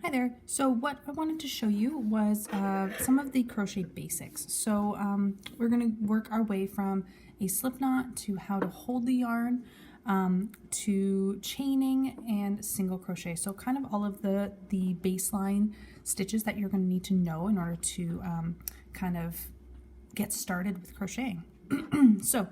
Hi there. So what I wanted to show you was some of the crochet basics. So we're going to work our way from a slip knot to how to hold the yarn to chaining and single crochet. So kind of all of the baseline stitches that you're going to need to know in order to kind of get started with crocheting. So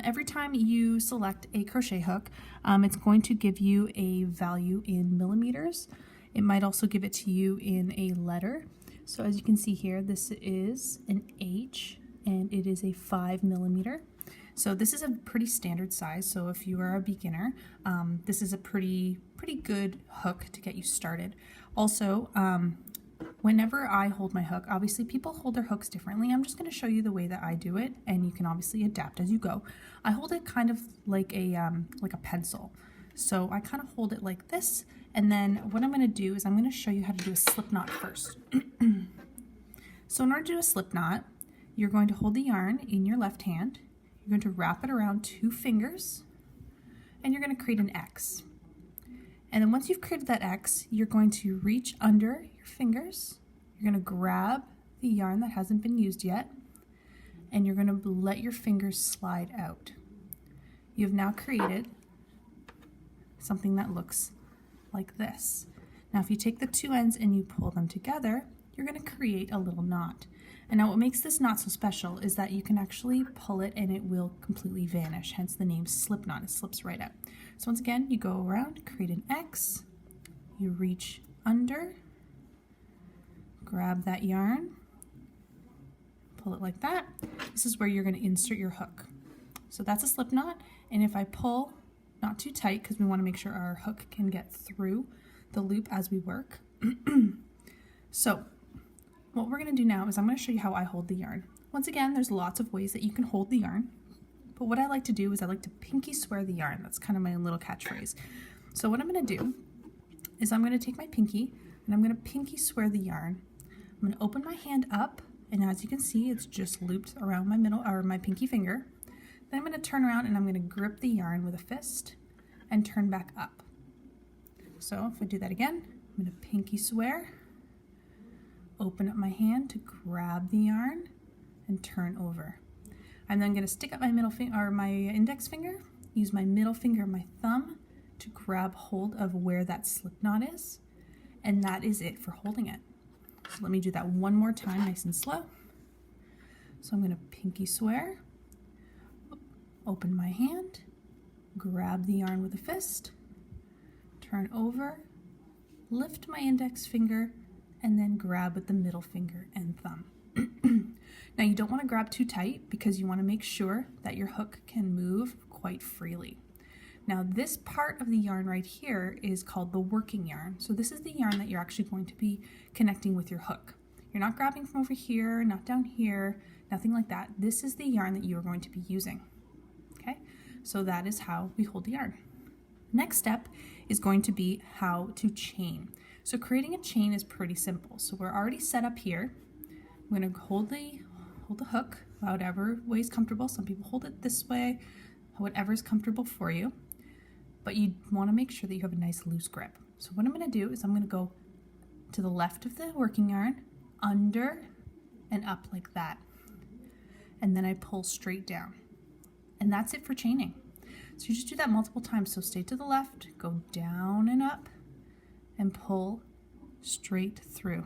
every time you select a crochet hook, it's going to give you a value in millimeters. It might also give it to you in a letter. So as you can see here, this is an H and it is a 5 millimeter. So this is a pretty standard size. So if you are a beginner, this is a pretty good hook to get you started. Also, whenever I hold my hook, obviously people hold their hooks differently. I'm just going to show you the way that I do it, and you can obviously adapt as you go. I hold it kind of like a pencil. So I kind of hold it like this, and then what I'm going to do is I'm going to show you how to do a slip knot first. So in order to do a slip knot, you're going to hold the yarn in your left hand. You're going to wrap it around 2 fingers, and you're going to create an X. And then once you've created that X, you're going to reach under your fingers. You're going to grab the yarn that hasn't been used yet, and you're going to let your fingers slide out. You have now created something that looks like this. Now if you take the 2 ends and you pull them together, you're going to create a little knot. And now what makes this knot so special is that you can actually pull it and it will completely vanish, hence the name Slipknot. It slips right out. So once again, you go around, create an X, you reach under, grab that yarn, pull it like that. This is where you're going to insert your hook. So that's a slip knot, and if I pull, not too tight because we want to make sure our hook can get through the loop as we work. So what we're going to do now is I'm going to show you how I hold the yarn. Once again, there's lots of ways that you can hold the yarn, but what I like to do is I like to pinky swear the yarn. That's kind of my little catchphrase. So what I'm going to do is I'm going to take my pinky and I'm going to pinky swear the yarn. I'm going to open my hand up, and as you can see, it's just looped around my middle or my pinky finger. Then I'm going to turn around and I'm going to grip the yarn with a fist and turn back up. So if I do that again, I'm going to pinky swear, open up my hand to grab the yarn and turn over. I'm then going to stick up my middle finger or my index finger, use my middle finger and my thumb to grab hold of where that slip knot is, and that is it for holding it. So let me do that one more time, nice and slow. So I'm going to pinky swear, open my hand, grab the yarn with a fist, turn over, lift my index finger, and then grab with the middle finger and thumb. Now you don't want to grab too tight because you want to make sure that your hook can move quite freely. Now this part of the yarn right here is called the working yarn. So this is the yarn that you're actually going to be connecting with your hook. You're not grabbing from over here, not down here, nothing like that. This is the yarn that you are going to be using. Okay, so that is how we hold the yarn. Next step is going to be how to chain. So creating a chain is pretty simple. So we're already set up here. I'm going to hold the hook whatever way is comfortable. Some people hold it this way, whatever is comfortable for you. But you want to make sure that you have a nice loose grip. So what I'm going to do is I'm going to go to the left of the working yarn, under and up like that. And then I pull straight down. And that's it for chaining. So you just do that multiple times. So stay to the left, go down and up, and pull straight through.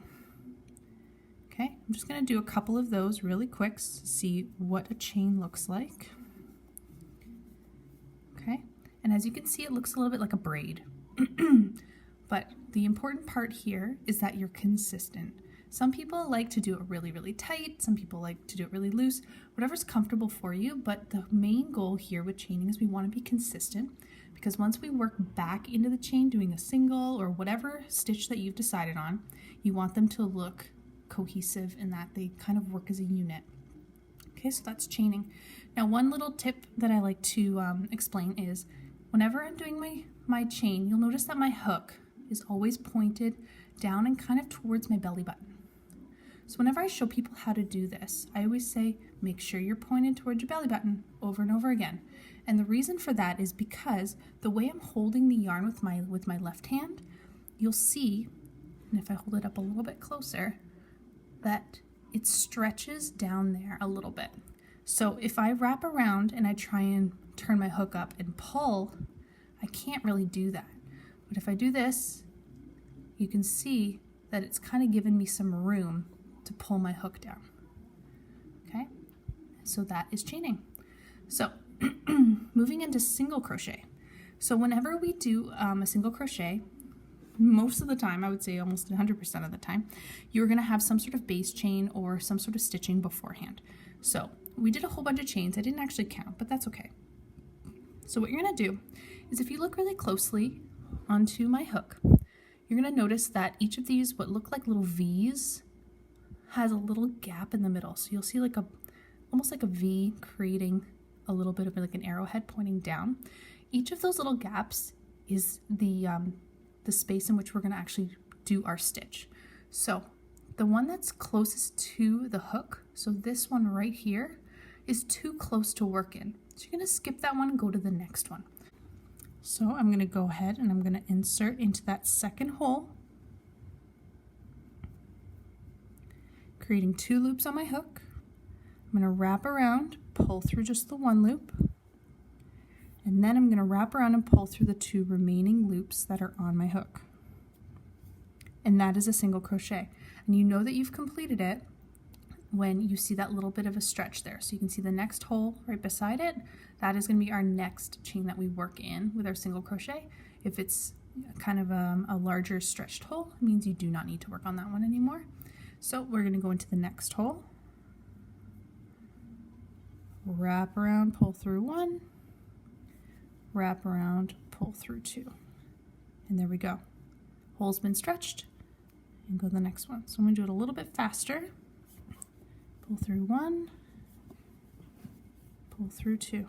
Okay, I'm just going to do a couple of those really quick to see what a chain looks like. Okay, and as you can see, it looks a little bit like a braid. But the important part here is that you're consistent. Some people like to do it really tight, some people like to do it really loose, whatever's comfortable for you, but the main goal here with chaining is we want to be consistent, because once we work back into the chain doing a single or whatever stitch that you've decided on, you want them to look cohesive in that they kind of work as a unit. Okay, so that's chaining. Now one little tip that I like to explain is whenever I'm doing my chain, you'll notice that my hook is always pointed down and kind of towards my belly button. So whenever I show people how to do this, I always say, make sure you're pointed towards your belly button over and over again. And the reason for that is because the way I'm holding the yarn with my left hand, you'll see and if I hold it up a little bit closer, that it stretches down there a little bit. So if I wrap around and I try and turn my hook up and pull, I can't really do that. But if I do this, you can see that it's kind of given me some room to pull my hook down. Okay, so that is chaining. So moving into single crochet. So whenever we do a single crochet, most of the time, I would say almost 100% of the time, you're going to have some sort of base chain or some sort of stitching beforehand. So we did a whole bunch of chains. I didn't actually count, but that's okay. So what you're going to do is, if you look really closely onto my hook, you're going to notice that each of these, what look like little V's, has a little gap in the middle. So you'll see like almost like a V, creating a little bit of like an arrowhead pointing down. Each of those little gaps is the space in which we're going to actually do our stitch. So the one that's closest to the hook, so this one right here, is too close to work in. So you're going to skip that one and go to the next one. So I'm going to go ahead and I'm going to insert into that second hole, creating 2 loops on my hook. I'm going to wrap around, pull through just the 1 loop, and then I'm going to wrap around and pull through the 2 remaining loops that are on my hook. And that is a single crochet. And you know that you've completed it when you see that little bit of a stretch there. So you can see the next hole right beside it. That is going to be our next chain that we work in with our single crochet. If it's kind of a larger stretched hole, it means you do not need to work on that one anymore. So we're going to go into the next hole, wrap around, pull through 1, wrap around, pull through 2, and there we go. Hole's been stretched, and go to the next one. So I'm going to do it a little bit faster. Pull through 1, pull through 2,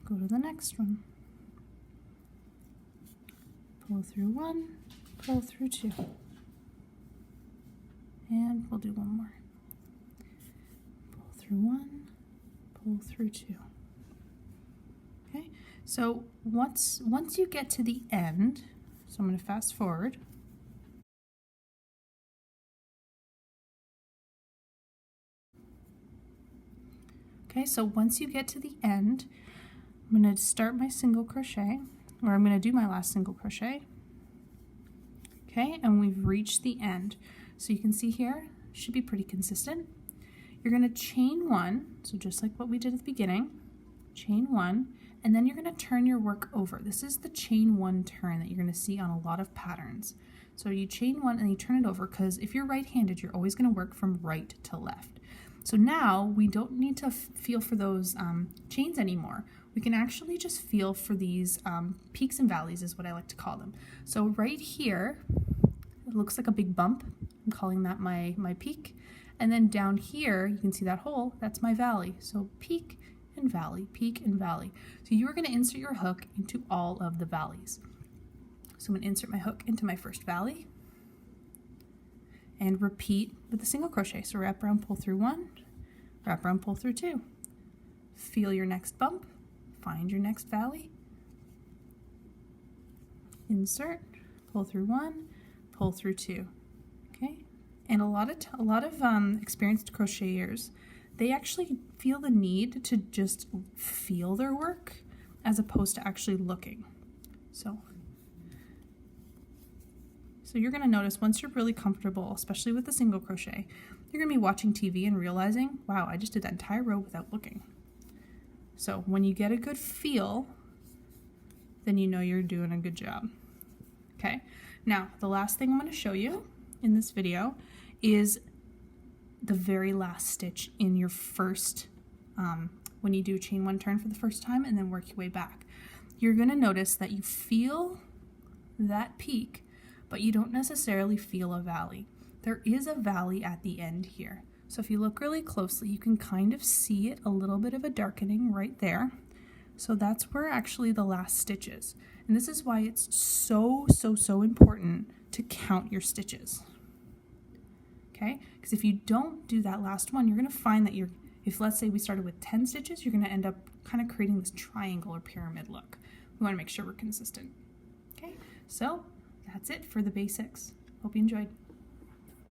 go to the next one. Pull through 1, pull through 2, and we'll do one more. Pull through 1, pull through 2. Okay, so once you get to the end, so I'm going to fast forward. Okay, so once you get to the end, I'm going to start my single crochet, or I'm going to do my last single crochet. Okay, and we've reached the end. So you can see here, should be pretty consistent. You're going to chain 1, so just like what we did at the beginning, chain 1, and then you're going to turn your work over. This is the chain 1 turn that you're going to see on a lot of patterns. So you chain 1 and you turn it over, because if you're right-handed, you're always going to work from right to left. So now we don't need to feel for those chains anymore. We can actually just feel for these peaks and valleys, is what I like to call them. So right here, it looks like a big bump. I'm calling that my peak. And then down here, you can see that hole, that's my valley. So peak and valley, peak and valley. So you are going to insert your hook into all of the valleys. So I'm going to insert my hook into my first valley and repeat with the single crochet. So wrap around, pull through 1, wrap around, pull through 2. Feel your next bump, find your next valley, insert, pull through 1, pull through 2. Okay, and a lot of experienced crocheters, they actually feel the need to just feel their work as opposed to actually looking. So you're going to notice once you're really comfortable, especially with the single crochet, you're going to be watching TV and realizing, wow, I just did that entire row without looking. So when you get a good feel, then you know you're doing a good job. Okay, now the last thing I'm going to show you in this video is the very last stitch in your first, when you do chain 1 turn for the first time and then work your way back. You're going to notice that you feel that peak, but you don't necessarily feel a valley. There is a valley at the end here. So if you look really closely, you can kind of see it, a little bit of a darkening right there. So that's where actually the last stitch is. And this is why it's so important to count your stitches. Okay? Because if you don't do that last one, you're going to find that if let's say we started with 10 stitches, you're going to end up kind of creating this triangle or pyramid look. We want to make sure we're consistent. Okay? So that's it for the basics. Hope you enjoyed.